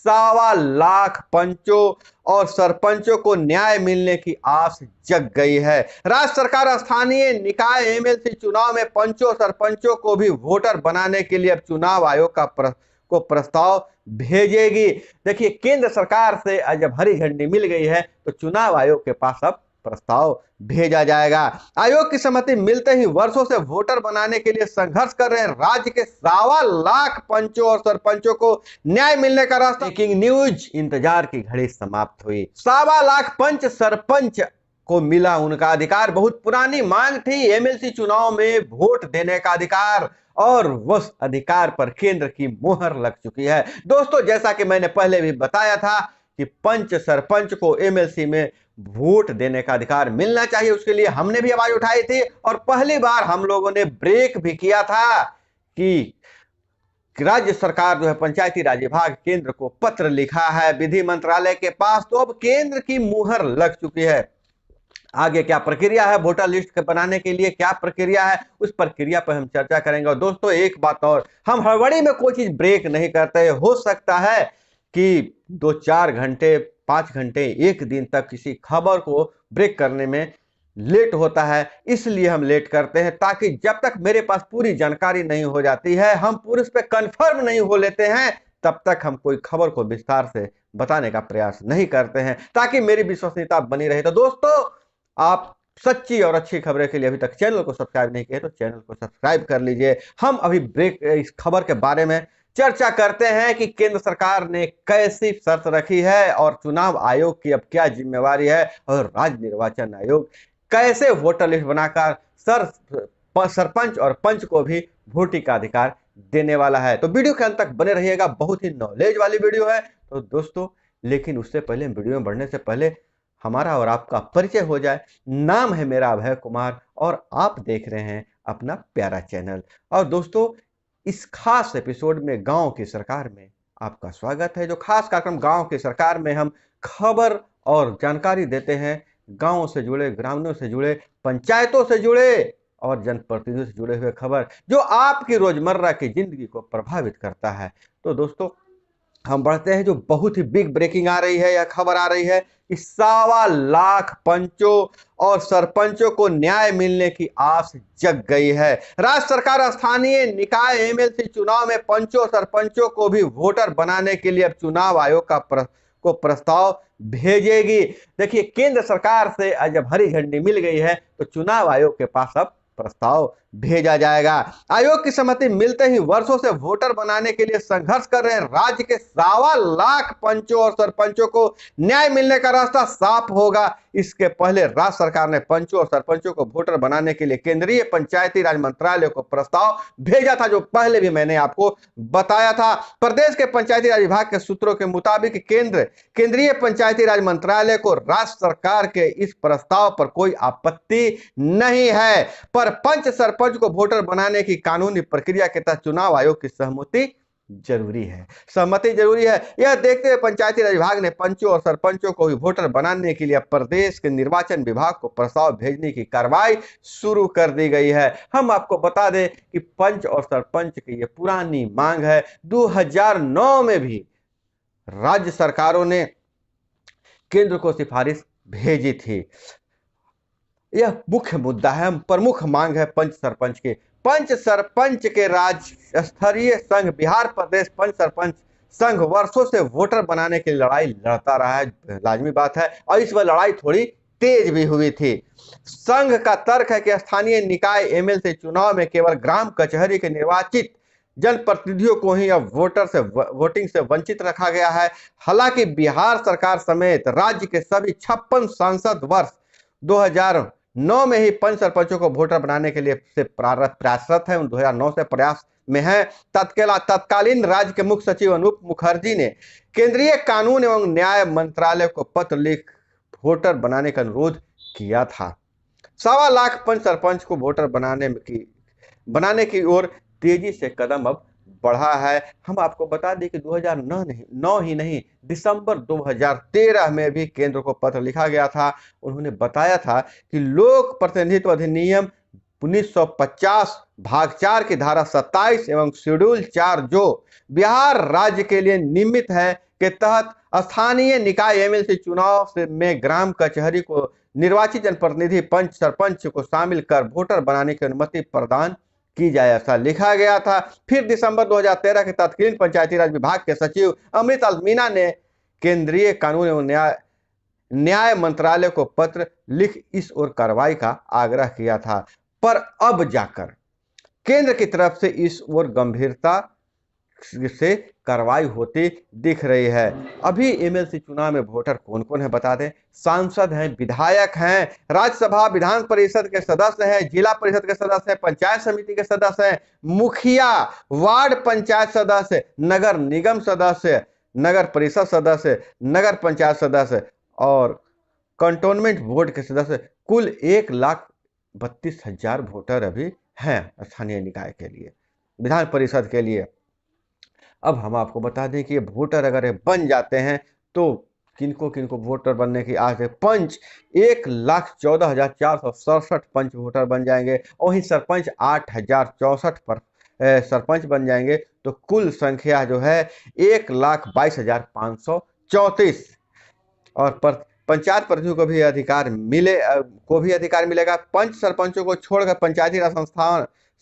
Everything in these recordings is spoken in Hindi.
1.25 लाख पंचों और सरपंचों को न्याय मिलने की आस जग गई है। राज्य सरकार स्थानीय निकाय एमएलसी चुनाव में पंचों और सरपंचों को भी वोटर बनाने के लिए अब चुनाव आयोग को प्रस्ताव भेजेगी। देखिए, केंद्र सरकार से जब हरी झंडी मिल गई है तो चुनाव आयोग के पास अब प्रस्ताव भेजा जाएगा। आयोग की सहमति मिलते ही वर्षों से वोटर बनाने के लिए संघर्ष कर रहे राज्य के 1.25 लाख पंचों और सरपंचों को न्याय मिलने का रास्ता। ब्रेकिंग न्यूज, इंतजार की घड़ी समाप्त हुई। 1.25 लाख पंच सरपंच को मिला उनका अधिकार। बहुत पुरानी मांग थी एमएलसी चुनाव में वोट देने का अधिकार, और उस अधिकार पर केंद्र की मुहर लग चुकी है। दोस्तों, जैसा कि मैंने पहले भी बताया था कि पंच सरपंच को एमएलसी में वोट देने का अधिकार मिलना चाहिए, उसके लिए हमने भी आवाज उठाई थी और पहली बार हम लोगों ने ब्रेक भी किया था कि राज्य सरकार जो है पंचायती राज विभाग केंद्र को पत्र लिखा है विधि मंत्रालय के पास, तो अब केंद्र की मुहर लग चुकी है। आगे क्या प्रक्रिया है वोटर लिस्ट बनाने के लिए, क्या प्रक्रिया है, उस प्रक्रिया पर हम चर्चा करेंगे। और दोस्तों, एक बात और, हम हड़बड़ी में कोई चीज ब्रेक नहीं करते। हो सकता है कि 2-4 घंटे 5 घंटे 1 दिन तक किसी खबर को ब्रेक करने में लेट होता है, इसलिए हम लेट करते हैं, ताकि जब तक मेरे पास पूरी जानकारी नहीं हो जाती है, हम पूरे उस पर कंफर्म नहीं हो लेते हैं, तब तक हम कोई खबर को विस्तार से बताने का प्रयास नहीं करते हैं, ताकि मेरी विश्वसनीयता बनी रहे। तो दोस्तों, आप सच्ची और अच्छी खबरें के लिए अभी तक चैनल को सब्सक्राइब नहीं किए तो चैनल को सब्सक्राइब कर लीजिए। हम अभी ब्रेक इस खबर के बारे में चर्चा करते हैं कि केंद्र सरकार ने कैसी शर्त रखी है और चुनाव आयोग की अब क्या जिम्मेवारी है, और राज्य निर्वाचन आयोग कैसे वोटर लिस्ट बनाकर सरपंच और पंच को भी वोटिंग का अधिकार देने वाला है। तो वीडियो के अंत तक बने रहिएगा, बहुत ही नॉलेज वाली वीडियो है। तो दोस्तों, लेकिन उससे पहले, वीडियो में बढ़ने से पहले हमारा और आपका परिचय हो जाए। नाम है मेरा अभय कुमार और आप देख रहे हैं अपना प्यारा चैनल। और दोस्तों, इस खास एपिसोड में गांव की सरकार में आपका स्वागत है। जो खास कार्यक्रम गांव की सरकार में हम खबर और जानकारी देते हैं गांवों से जुड़े, ग्रामीणों से जुड़े, पंचायतों से जुड़े और जनप्रतिनिधियों से जुड़े हुए खबर जो आपकी रोजमर्रा की जिंदगी को प्रभावित करता है। तो दोस्तों, हम बढ़ते हैं। जो बहुत ही बिग ब्रेकिंग आ रही है, यह खबर आ रही है कि 1.25 लाख पंचों और सरपंचों को न्याय मिलने की आस जग गई है। राज्य सरकार स्थानीय निकाय एमएलसी चुनाव में पंचों सरपंचों को भी वोटर बनाने के लिए अब चुनाव आयोग को प्रस्ताव भेजेगी। देखिए, केंद्र सरकार से जब हरी झंडी मिल गई है तो चुनाव आयोग के पास अब प्रस्ताव भेजा जाएगा। आयोग की सहमति मिलते ही वर्षों से वोटर बनाने के लिए संघर्ष कर रहे राज्य के 1.25 लाख पंचों और सरपंचों को न्याय मिलने का रास्ता साफ होगा। इसके पहले राज्य सरकार ने पंचों और सरपंचों को वोटर बनाने के लिए केंद्रीय पंचायती राज मंत्रालय को प्रस्ताव भेजा था, जो पहले भी मैंने आपको बताया था। प्रदेश के पंचायती राज विभाग के सूत्रों के मुताबिक केंद्रीय पंचायती राज मंत्रालय को राज्य सरकार के इस प्रस्ताव पर कोई आपत्ति नहीं है, पर पंच सरपंच को वोटर बनाने की कानूनी प्रक्रिया के तहत चुनाव आयोग की सहमति जरूरी है। सहमति जरूरी है। यह देखते हुए पंचायती राज विभाग ने पंचों और सरपंचों को भी वोटर बनाने के लिए प्रदेश के निर्वाचन विभाग को प्रस्ताव भेजने की कार्रवाई शुरू कर दी गई है। हम आपको बता दें कि पंच और सरपंच की यह पुरानी मांग है। 2009 में भी राज्य सरकारों ने केंद्र को सिफारिश भेजी थी। यह मुख्य मुद्दा है, प्रमुख मांग है पंच सरपंच की। पंच सरपंच के राज्य स्तरीय संघ बिहार प्रदेश पंच सरपंच संघ वर्षों से वोटर बनाने की लड़ाई लड़ता रहा है, लाजमी बात है, और इस बार लड़ाई थोड़ी तेज भी हुई थी। संघ का तर्क है कि स्थानीय निकाय एमएलसी चुनाव में केवल ग्राम कचहरी के निर्वाचित जनप्रतिनिधियों को ही अब वोटिंग से वंचित रखा गया है। हालांकि बिहार सरकार समेत राज्य के सभी 56 सांसद वर्ष 2009 में ही पंच सरपंचों को वोटर बनाने के लिए से प्रयासरत है, 2009 से प्रयास में है। तत्कालीन राज्य के मुख्य सचिव अनूप मुखर्जी ने केंद्रीय कानून एवं न्याय मंत्रालय को पत्र लिख वोटर बनाने का अनुरोध किया था। 1.25 लाख पंच सरपंच को वोटर बनाने की ओर तेजी से कदम अब बढ़ा है। हम आपको बता दें कि 2009 ही नहीं, दिसंबर 2013 में भी केंद्र को पत्र लिखा गया था। उन्होंने बताया था कि लोक प्रतिनिधित्व अधिनियम 1950 भाग 4 की धारा 27 एवं शेड्यूल 4 जो बिहार राज्य के लिए नियमित है के तहत स्थानीय निकाय एमएलसी चुनाव में ग्राम कचहरी को निर्वाचित जनप्रतिनिधि पंच सरपंच को शामिल कर वोटर बनाने की अनुमति प्रदान की जाए, ऐसा लिखा गया था। फिर दिसंबर 2013 के तत्कालीन पंचायती राज विभाग के सचिव अमृतलाल मीणा ने केंद्रीय कानून एवं न्याय मंत्रालय को पत्र लिख इस ओर कार्रवाई का आग्रह किया था, पर अब जाकर केंद्र की तरफ से इस ओर गंभीरता से कार्रवाई होती दिख रही है। अभी एमएलसी चुनाव में वोटर कौन कौन है बता दें। सांसद हैं, विधायक हैं, राज्यसभा विधान परिषद के सदस्य हैं, जिला परिषद के सदस्य हैं, पंचायत समिति के सदस्य हैं, मुखिया, वार्ड पंचायत सदस्य, नगर निगम सदस्य, नगर परिषद सदस्य, नगर पंचायत सदस्य और कंटोनमेंट बोर्ड के सदस्य, कुल 1,32,000 वोटर अभी हैं स्थानीय निकाय के लिए, विधान परिषद के लिए। अब हम आपको बता दें कि ये वोटर अगर बन जाते हैं तो किनको किनको वोटर बनने की आस है। पंच 1,14,467 पंच वोटर बन जाएंगे और वहीं सरपंच 8,064 पर सरपंच बन जाएंगे, तो कुल संख्या जो है 1,22,534 और पंचायत प्रतिनिधियों को भी अधिकार मिलेगा। पंच सरपंचों को छोड़कर पंचायती राज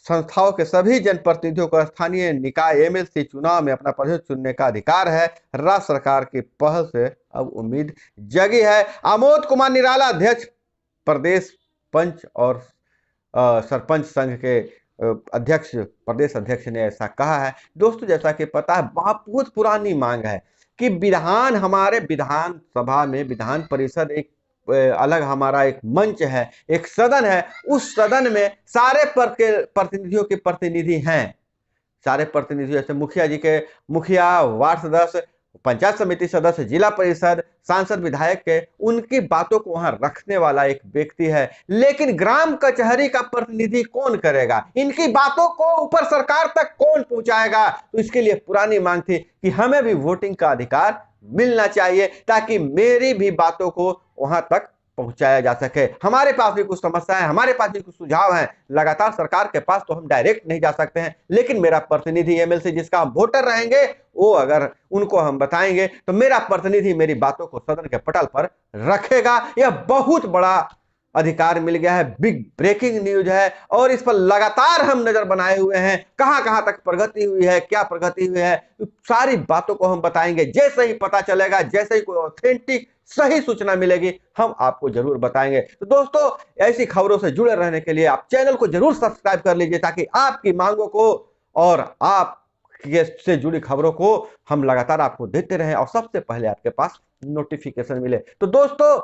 संस्थाओं के सभी जनप्रतिनिधियों को स्थानीय निकाय एमएलसी चुनाव में अपना प्रतिनिधि चुनने का अधिकार है। राज्य सरकार की पहल से अब उम्मीद जगी है। आमोद कुमार निराला अध्यक्ष प्रदेश पंच और सरपंच संघ के अध्यक्ष प्रदेश अध्यक्ष ने ऐसा कहा है। दोस्तों, जैसा कि पता है बहुत पुरानी मांग है कि हमारे विधान सभा में विधान परिषद एक अलग हमारा एक मंच है, एक सदन है। उस सदन में सारे प्रतिनिधियों के प्रतिनिधि हैं, सारे प्रतिनिधि जैसे मुखिया जी के मुखिया, वार्ड सदस्य, पंचायत समिति सदस्य, जिला परिषद, सांसद, विधायक के उनकी बातों को वहां रखने वाला एक व्यक्ति है। लेकिन ग्राम कचहरी का प्रतिनिधि कौन करेगा? इनकी बातों को ऊपर सरकार तक कौन पहुंचाएगा? तो इसके लिए पुरानी मांग थी कि हमें भी वोटिंग का अधिकार मिलना चाहिए ताकि मेरी भी बातों को वहां तक पहुंचाया जा सके। हमारे पास भी कुछ समस्या है, हमारे पास भी कुछ सुझाव हैं। लगातार सरकार के पास तो हम डायरेक्ट नहीं जा सकते हैं, लेकिन मेरा प्रतिनिधि एमएलसी जिसका हम वोटर रहेंगे वो अगर उनको हम बताएंगे तो मेरा प्रतिनिधि मेरी बातों को सदन के पटल पर रखेगा। यह बहुत बड़ा अधिकार मिल गया है, बिग ब्रेकिंग न्यूज है और इस पर लगातार हम नजर बनाए हुए हैं। कहां कहां तक प्रगति हुई है, क्या प्रगति हुई है, सारी बातों को हम बताएंगे। जैसे ही पता चलेगा, जैसे ही कोई ऑथेंटिक सही सूचना मिलेगी, हम आपको जरूर बताएंगे। तो दोस्तों, ऐसी खबरों से जुड़े रहने के लिए आप चैनल को जरूर सब्सक्राइब कर लीजिए ताकि आपकी मांगों को और आप से जुड़ी खबरों को हम लगातार आपको देते रहें और सबसे पहले आपके पास नोटिफिकेशन मिले। तो दोस्तों,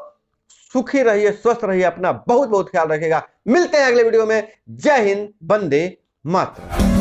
सुखी रहिए, स्वस्थ रहिए, अपना बहुत बहुत ख्याल रखिएगा। मिलते हैं अगले वीडियो में। जय हिंद, वंदे मातरम।